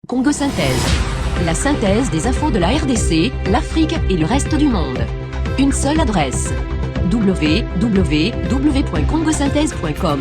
Congo Synthèse. La synthèse des infos de la RDC, l'Afrique et le reste du monde. Une seule adresse. www.congosynthèse.com.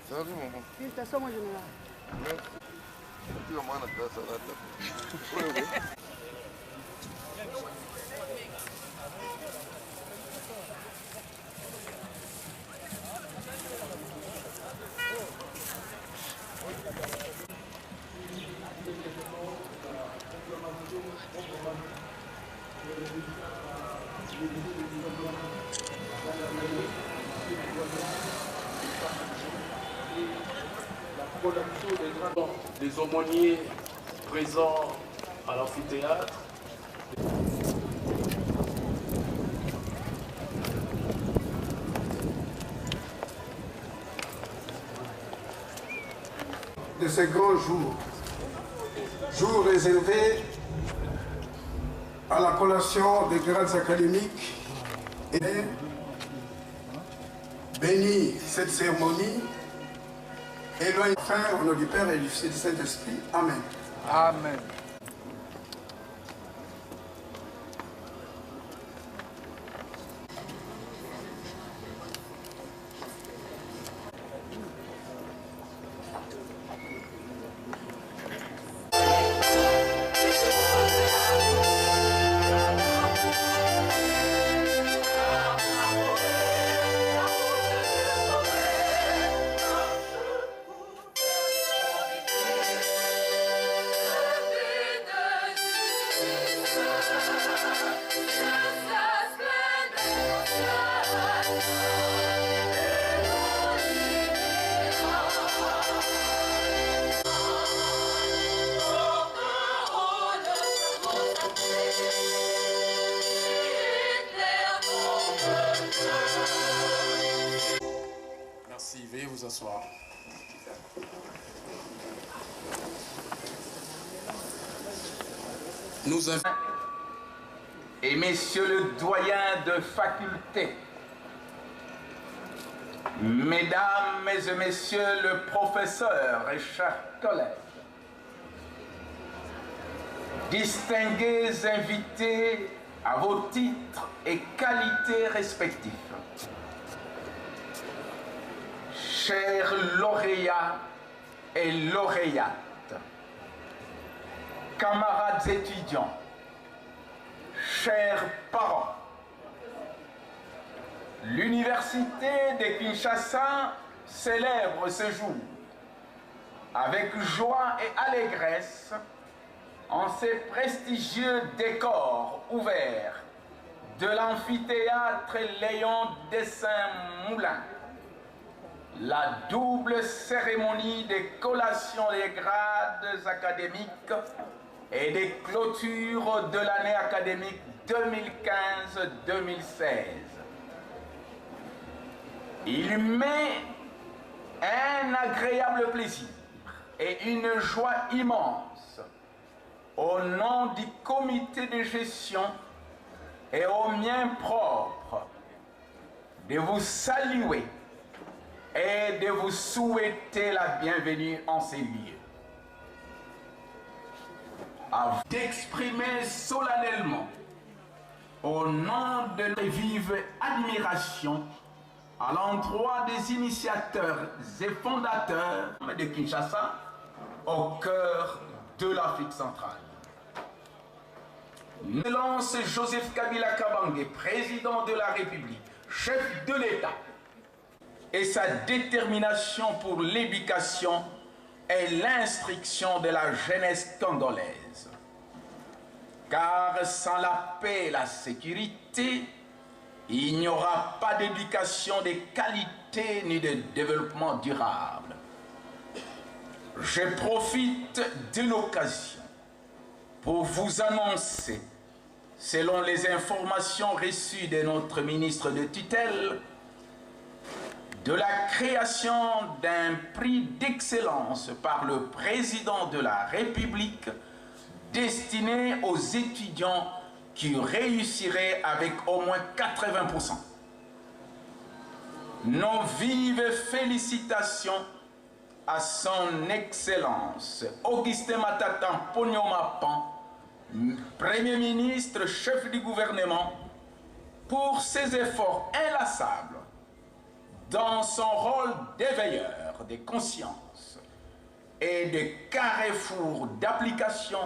Salut maman. Félicitations mon général. Merci. Tu vas m'en faire ça là. Les aumôniers présents à l'amphithéâtre. De ces grands jours, jours réservés à la collation des grades académiques, et bénir cette cérémonie. Éloigne fin au nom du Père et du Fils et du Saint-Esprit. Amen. Amen. Merci, veuillez vous asseoir. Nous invitons Et messieurs le doyen de faculté, mesdames et messieurs le professeur et chers collègues, distingués invités à vos titres et qualités respectifs, chers lauréats et lauréates, camarades étudiants, chers parents, l'Université de Kinshasa célèbre ce jour avec joie et allégresse en ces prestigieux décors ouverts de l'amphithéâtre Léon Dessin-Moulin, la double cérémonie des collations des grades académiques et des clôtures de l'année académique 2015-2016. Il met un agréable plaisir et une joie immense, au nom du comité de gestion et au mien propre, de vous saluer et de vous souhaiter la bienvenue en ces lieux. D'exprimer solennellement, au nom de notre vive admiration, à l'endroit des initiateurs et fondateurs de Kinshasa, au cœur de l'Afrique centrale. Excellence Joseph Kabila Kabange, président de la République, chef de l'État, et sa détermination pour l'éducation et l'instruction de la jeunesse congolaise. Car sans la paix et la sécurité, il n'y aura pas d'éducation de qualité ni de développement durable. Je profite de l'occasion pour vous annoncer, selon les informations reçues de notre ministre de tutelle, de la création d'un prix d'excellence par le président de la République destiné aux étudiants qui réussiraient avec au moins 80%. Nos vives félicitations à son Excellence Augustin Matata Ponyomapan, Premier ministre, chef du gouvernement, pour ses efforts inlassables dans son rôle d'éveilleur des consciences et de carrefour d'application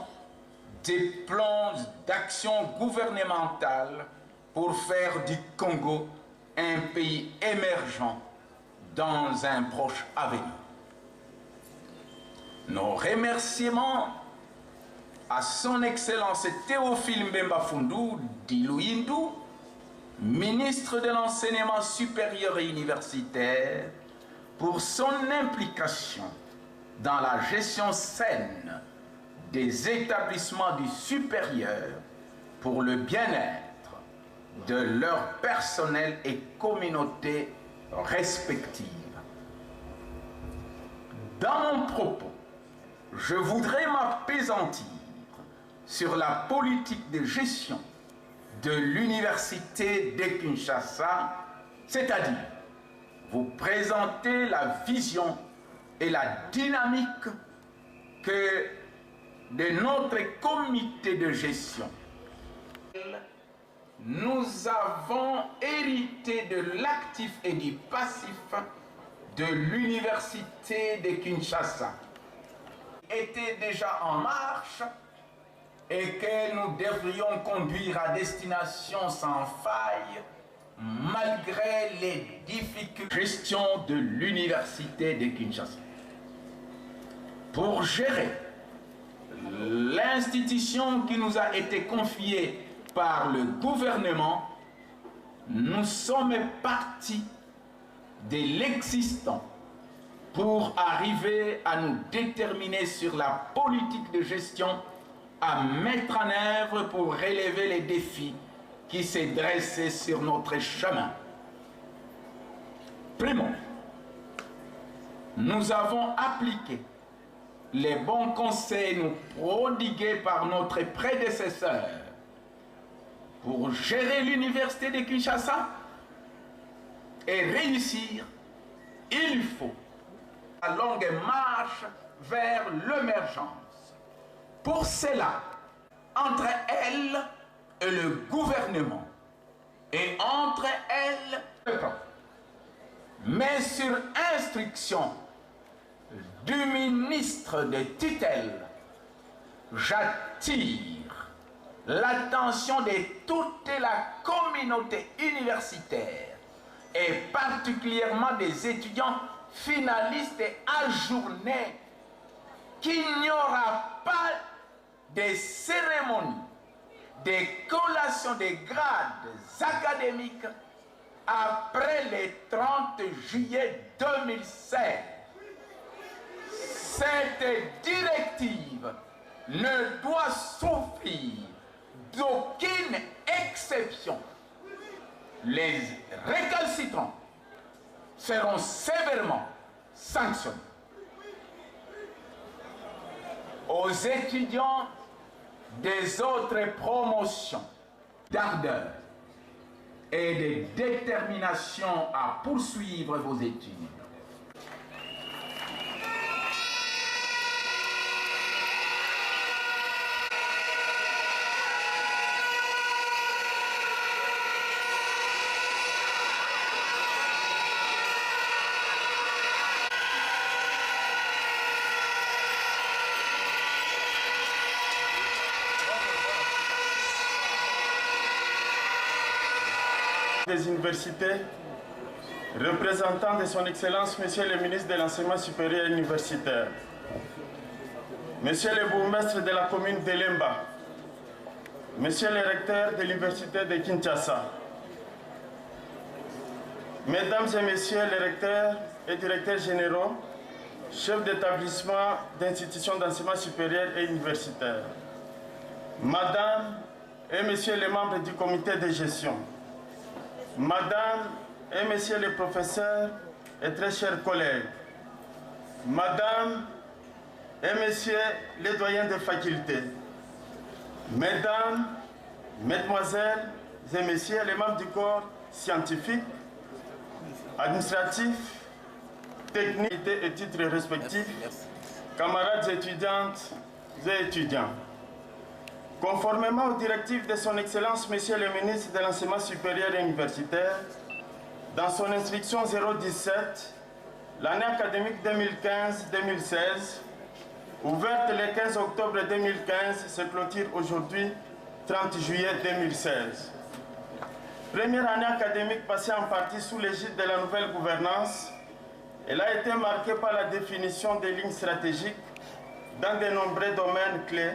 des plans d'action gouvernementale pour faire du Congo un pays émergent dans un proche avenir. Nos remerciements à son Excellence Théophile Mbemba Fundu Dilouyindu, ministre de l'Enseignement supérieur et universitaire, pour son implication dans la gestion saine des établissements du supérieur pour le bien-être de leur personnel et communautés respectives. Dans mon propos, je voudrais m'appesantir sur la politique de gestion de l'Université de Kinshasa, c'est-à-dire vous présenter la vision et la dynamique que de notre comité de gestion. Nous avons hérité de l'actif et du passif de l'Université de Kinshasa, était déjà en marche et que nous devrions conduire à destination sans faille malgré les difficultés de gestion de l'Université de Kinshasa. Pour gérer l'institution qui nous a été confiée par le gouvernement, nous sommes partis de l'existant pour arriver à nous déterminer sur la politique de gestion à mettre en œuvre pour relever les défis qui s'est dressé sur notre chemin. Primo, nous avons appliqué les bons conseils nous prodigués par notre prédécesseur pour gérer l'université de Kinshasa et réussir. Il faut la longue marche vers l'émergence. Pour cela, entre elle et le gouvernement, et entre elle et le peuple, mais sur instruction du ministre de tutelle, j'attire l'attention de toute la communauté universitaire et particulièrement des étudiants finalistes et ajournés qu'il n'y aura pas de cérémonie de collation des grades académiques après le 30 juillet 2016. Cette directive ne doit souffrir d'aucune exception. Les récalcitrants seront sévèrement sanctionné. Aux étudiants des autres promotions d'ardeur et de détermination à poursuivre vos études. Des universités, représentant de son Excellence Monsieur le ministre de l'Enseignement supérieur et universitaire, Monsieur le bourgmestre de la commune de Lemba, Monsieur le recteur de l'Université de Kinshasa, Mesdames et Messieurs les recteurs et directeurs généraux, chefs d'établissement d'institutions d'enseignement supérieur et universitaire, Madame et Messieurs les membres du comité de gestion, Madame et Messieurs les professeurs et très chers collègues, Madame et Messieurs les doyens de faculté, Mesdames, Mesdemoiselles et Messieurs les membres du corps scientifique, administratif, technique et titres respectifs, camarades étudiantes et étudiants. Conformément aux directives de son Excellence Monsieur le ministre de l'Enseignement supérieur et universitaire, dans son instruction 017, l'année académique 2015-2016, ouverte le 15 octobre 2015, se clôture aujourd'hui 30 juillet 2016. Première année académique passée en partie sous l'égide de la nouvelle gouvernance, elle a été marquée par la définition des lignes stratégiques dans de nombreux domaines clés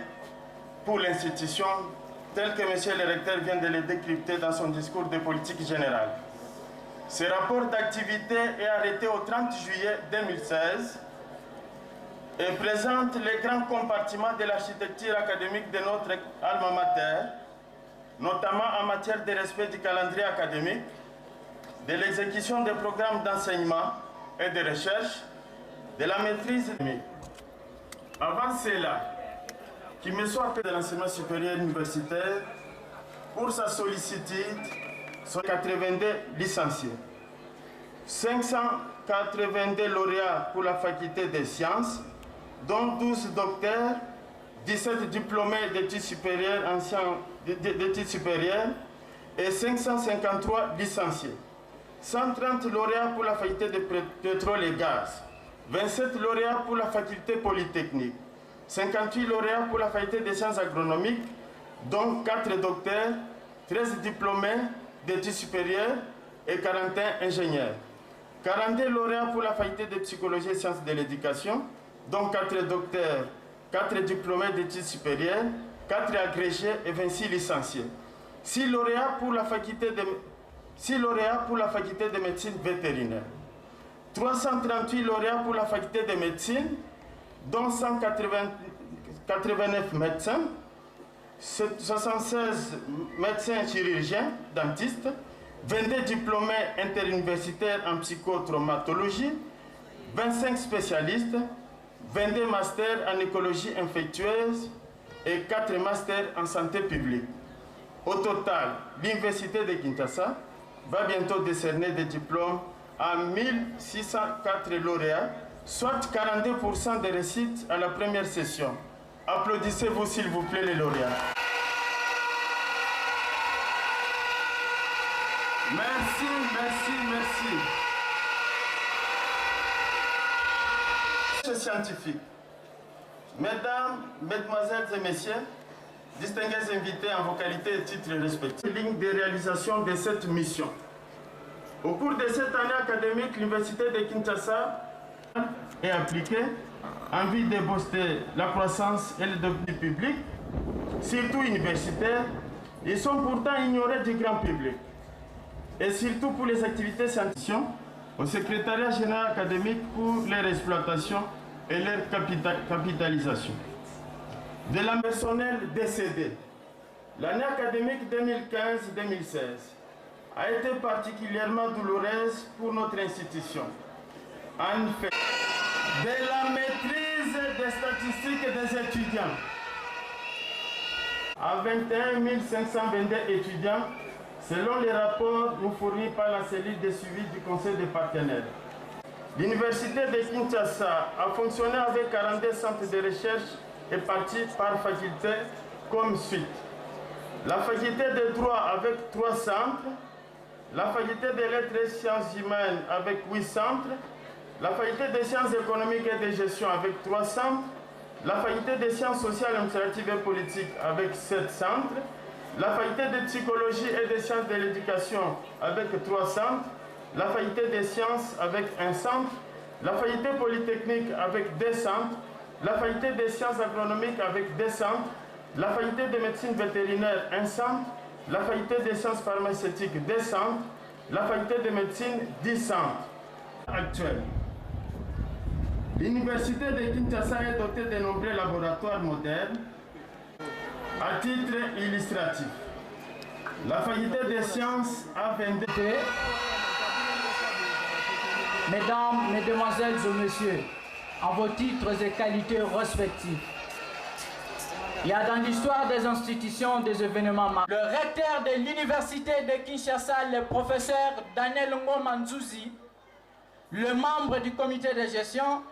pour l'institution, tel que M. le recteur vient de le décrypter dans son discours de politique générale. Ce rapport d'activité est arrêté au 30 juillet 2016 et présente les grands compartiments de l'architecture académique de notre alma mater, notamment en matière de respect du calendrier académique, de l'exécution des programmes d'enseignement et de recherche, de la maîtrise. Avant cela, qui me soit appelé de l'enseignement supérieur universitaire, pour sa sollicitude, sont 82 licenciés, 582 lauréats pour la faculté des sciences, dont 12 docteurs, 17 diplômés d'études supérieures, d'études supérieures et 553 licenciés, 130 lauréats pour la faculté de pétrole et gaz, 27 lauréats pour la faculté polytechnique, 58 lauréats pour la faculté des sciences agronomiques, dont 4 docteurs, 13 diplômés d'études supérieures et 41 ingénieurs. 42 lauréats pour la faculté de psychologie et sciences de l'éducation, dont 4 docteurs, 4 diplômés d'études supérieures, 4 agrégés et 26 licenciés. 6 lauréats pour la faculté de médecine vétérinaire. 338 lauréats pour la faculté de médecine, dont 189 médecins, 76 médecins chirurgiens, dentistes, 22 diplômés interuniversitaires en psychotraumatologie, 25 spécialistes, 22 masters en écologie infectieuse et 4 masters en santé publique. Au total, l'Université de Kinshasa va bientôt décerner des diplômes à 1604 lauréats, soit 42% des réussites à la première session. Applaudissez-vous s'il vous plaît les lauréats. Merci, merci, merci. Scientifique. Mesdames, Mesdemoiselles et Messieurs, distingués invités en vos qualités et titres respectifs, ligne de réalisation de cette mission. Au cours de cette année académique, l'Université de Kinshasa est appliquée en vue de booster la croissance et le développement public, surtout universitaires. Ils sont pourtant ignorés du grand public. Et surtout pour les activités scientifiques, au secrétariat général académique pour leur exploitation et leur capitalisation. De la personnel décédé, l'année académique 2015-2016 a été particulièrement douloureuse pour notre institution. En fait, de la maîtrise des statistiques des étudiants. À 21 522 étudiants, selon les rapports nous fournis par la cellule de suivi du Conseil des partenaires. L'Université de Kinshasa a fonctionné avec 42 centres de recherche et partis par faculté comme suit. La faculté de droit avec 3 centres, la faculté de lettres et sciences humaines avec 8 centres, la faculté des sciences économiques et de gestion avec 3 centres, la faculté des sciences sociales, administratives et politiques avec 7 centres, la faculté de psychologie et des sciences de l'éducation avec 3 centres, la faculté des sciences avec 1 centre, la faculté polytechnique avec 2 centres, la faculté des sciences agronomiques avec 2 centres, la faculté de médecine vétérinaire 1 centre, la faculté des sciences pharmaceutiques 2 centres, la faculté de médecine 10 centres. Actuel. L'université de Kinshasa est dotée de nombreux laboratoires modernes. À titre illustratif, la faculté des sciences a 22... Mesdames, Mesdemoiselles et Messieurs, en vos titres et qualités respectifs, il y a dans l'histoire des institutions des événements marquants. Le recteur de l'université de Kinshasa, le professeur Daniel Ngomanzuzi, le membre du comité de gestion,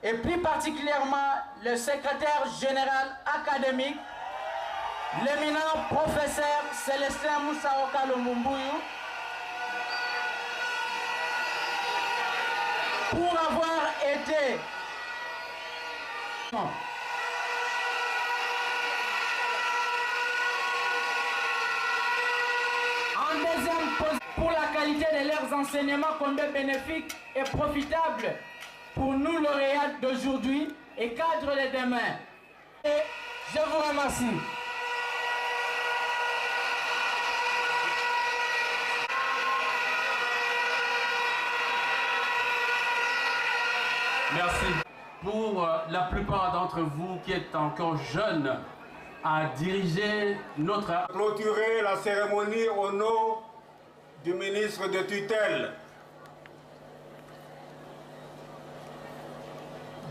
et plus particulièrement le secrétaire général académique, l'éminent professeur Célestin Moussa Okalo-Mumbuyu, pour avoir été en deuxième position pour la qualité de leurs enseignements combien bénéfiques et profitables pour nous lauréats d'aujourd'hui et cadres de demain. Et je vous remercie. Merci. Pour la plupart d'entre vous qui êtes encore jeunes à diriger notre... Clôturer la cérémonie au nom du ministre de tutelle.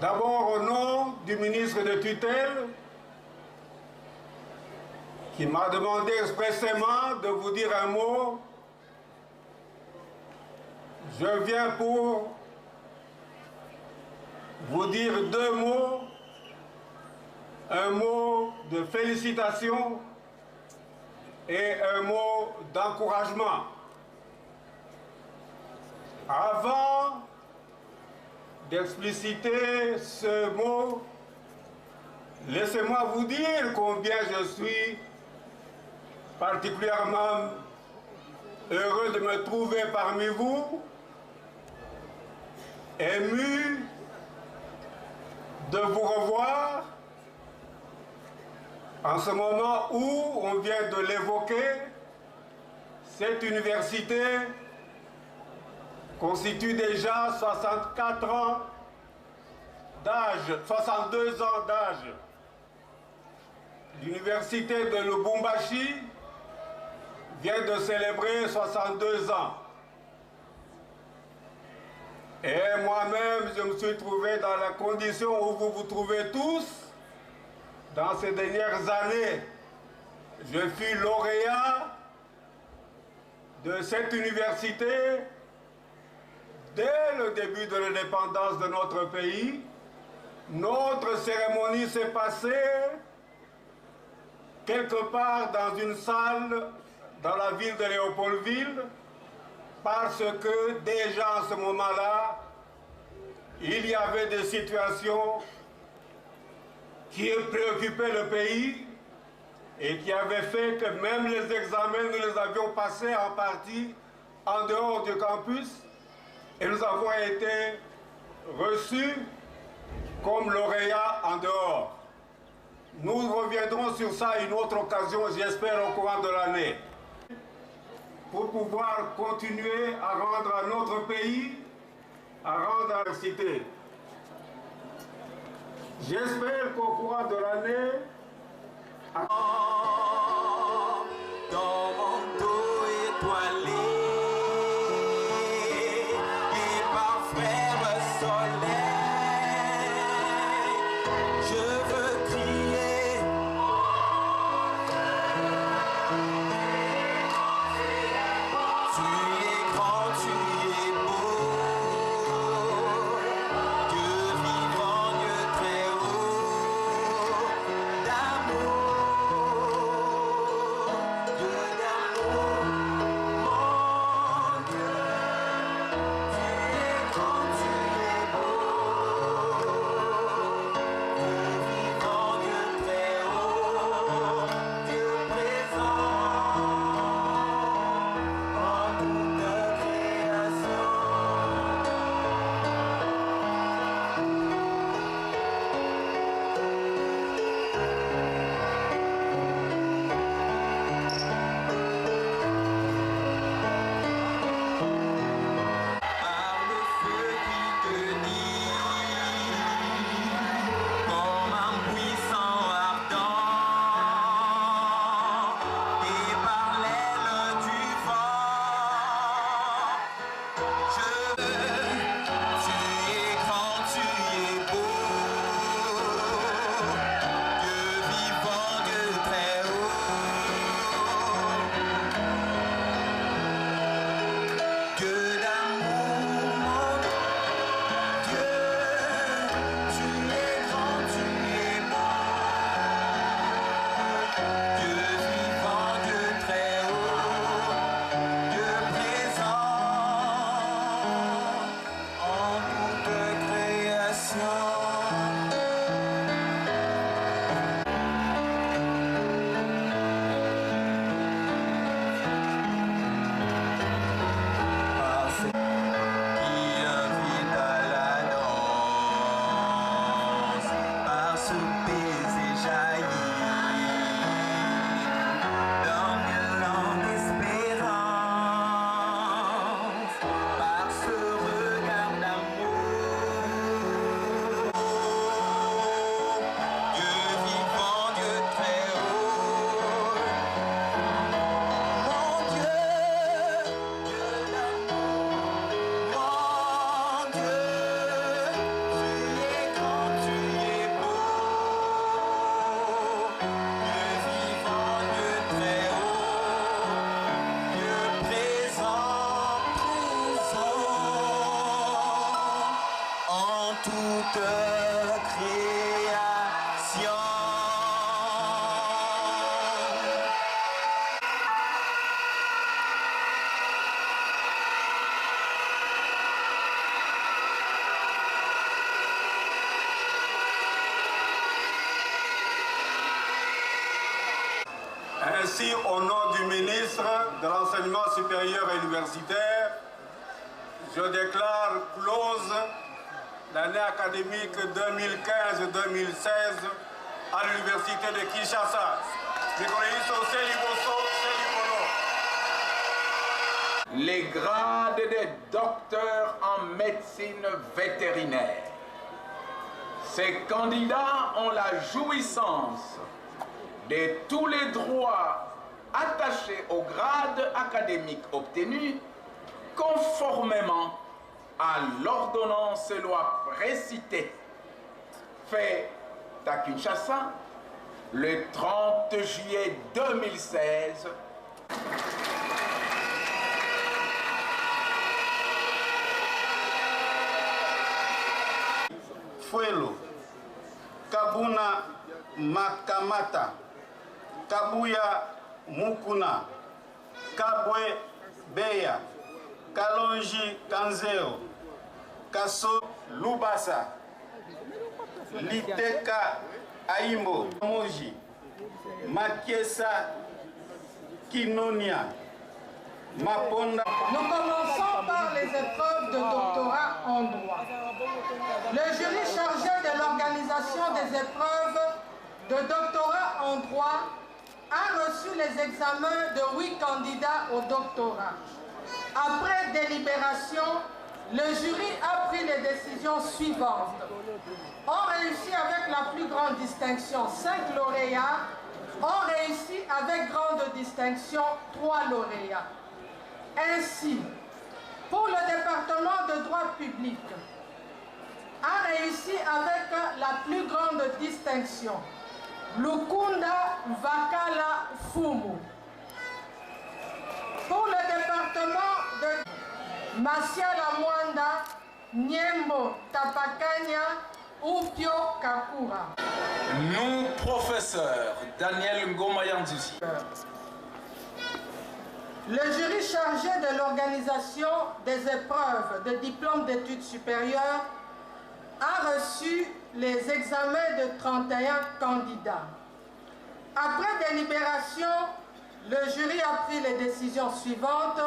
D'abord au nom du ministre de tutelle qui m'a demandé expressément de vous dire un mot. Je viens pour vous dire 2 mots, un mot de félicitations et un mot d'encouragement. Avant d'expliciter ce mot, laissez-moi vous dire combien je suis particulièrement heureux de me trouver parmi vous, ému de vous revoir en ce moment où on vient de l'évoquer. Cette université constitue déjà 64 ans d'âge, 62 ans d'âge. L'université de Lubumbashi vient de célébrer 62 ans. Et moi-même, je me suis trouvé dans la condition où vous vous trouvez tous. Dans ces dernières années, je fus lauréat de cette université dès le début de l'indépendance de notre pays. Notre cérémonie s'est passée quelque part dans une salle dans la ville de Léopoldville, parce que déjà à ce moment-là, il y avait des situations qui préoccupaient le pays et qui avaient fait que même les examens, nous les avions passés en partie en dehors du campus et nous avons été reçus comme lauréats en dehors. Nous reviendrons sur ça à une autre occasion, j'espère, au courant de l'année, pour pouvoir continuer à rendre à notre pays, à rendre à la cité. J'espère qu'au courant de l'année, dans mon dos étoilé, et par frère Ainsi, au nom du ministre de l'Enseignement supérieur et universitaire, je déclare close l'année académique 2015-2016 à l'université de Kinshasa. Les grades des docteurs en médecine vétérinaire. Ces candidats ont la jouissance de tous les droits attachés au grade académique obtenu conformément à l'ordonnance loi précitée, fait à Kinshasa le 30 juillet 2016. Fuelo, Kabuna Makamata, Kabuya Mukuna, Kabwe Beya, Kalonji Kanzeo, Kaso Lubasa, Liteka Aimbo, Moji, Makiesa Kinonia, Maponda. Nous commençons par les épreuves de doctorat en droit. Le jury chargé de l'organisation des épreuves de doctorat en droit a reçu les examens de 8 candidats au doctorat. Après délibération, le jury a pris les décisions suivantes. On réussit avec la plus grande distinction 5 lauréats, on réussit avec grande distinction 3 lauréats. Ainsi, pour le département de droit public, a réussi avec la plus grande distinction distinction, Lukunda Vakala Fumu. Pour le département de Masiala Mwanda, Nyembo Tapakanya, Upio Kakura. Nous, professeurs Daniel Ngoma-Yandouzi. Le jury chargé de l'organisation des épreuves de diplôme d'études supérieures a reçu les examens de 31 candidats. Après délibération, le jury a pris les décisions suivantes.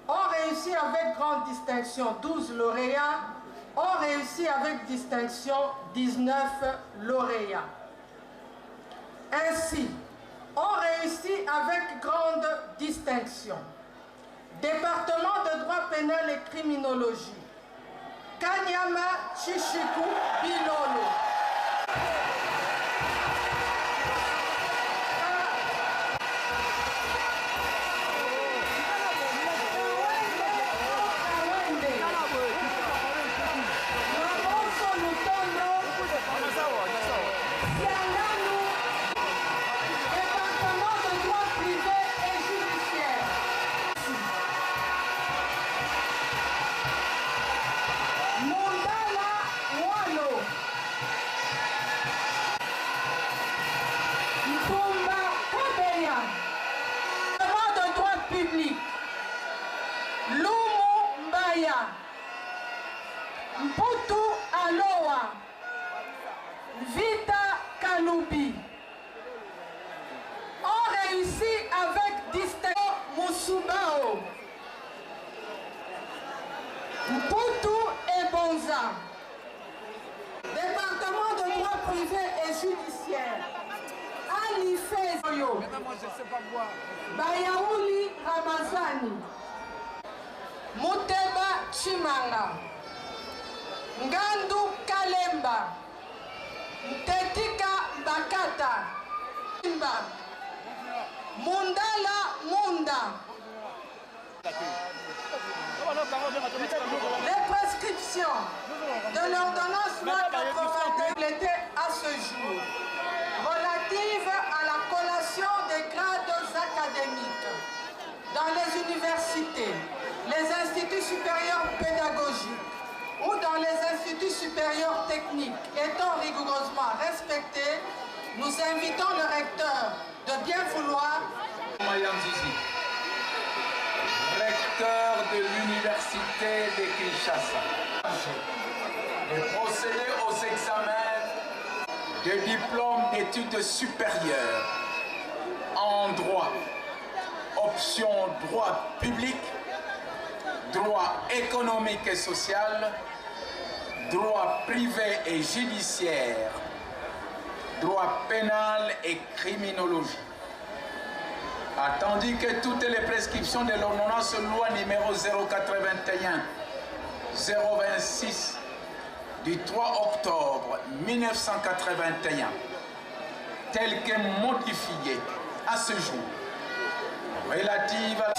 Ont réussi avec grande distinction 12 lauréats, ont réussi avec distinction 19 lauréats. Ainsi, ont réussi avec grande distinction. Département de droit pénal et criminologie, Kanyama Chichiku Bilolo. Mputu Aloa, Vita Kaloubi ont réussi avec distinction Moussubao, Mputu et Bonza. Département de droit privé et judiciaire, Alifé Zoyo, Bayaouli Ramazani, Muteba Chimanga, Ngandu Kalemba, Tetika Bakata, Mundala Munda. Les prescriptions de l'ordonnance 82 complétées à ce jour, relatives à la collation des grades académiques dans les universités, les instituts supérieurs pédagogiques ou dans les instituts supérieurs techniques étant rigoureusement respectés, nous invitons le recteur de bien vouloir recteur de l'université de Kinshasa, de procéder aux examens de diplôme d'études supérieures en droit, option droit public, droit économique et social, droit privé et judiciaire, droit pénal et criminologie. Attendu que toutes les prescriptions de l'ordonnance loi numéro 081-026 du 3 octobre 1981, telle que modifiée à ce jour, relative à la...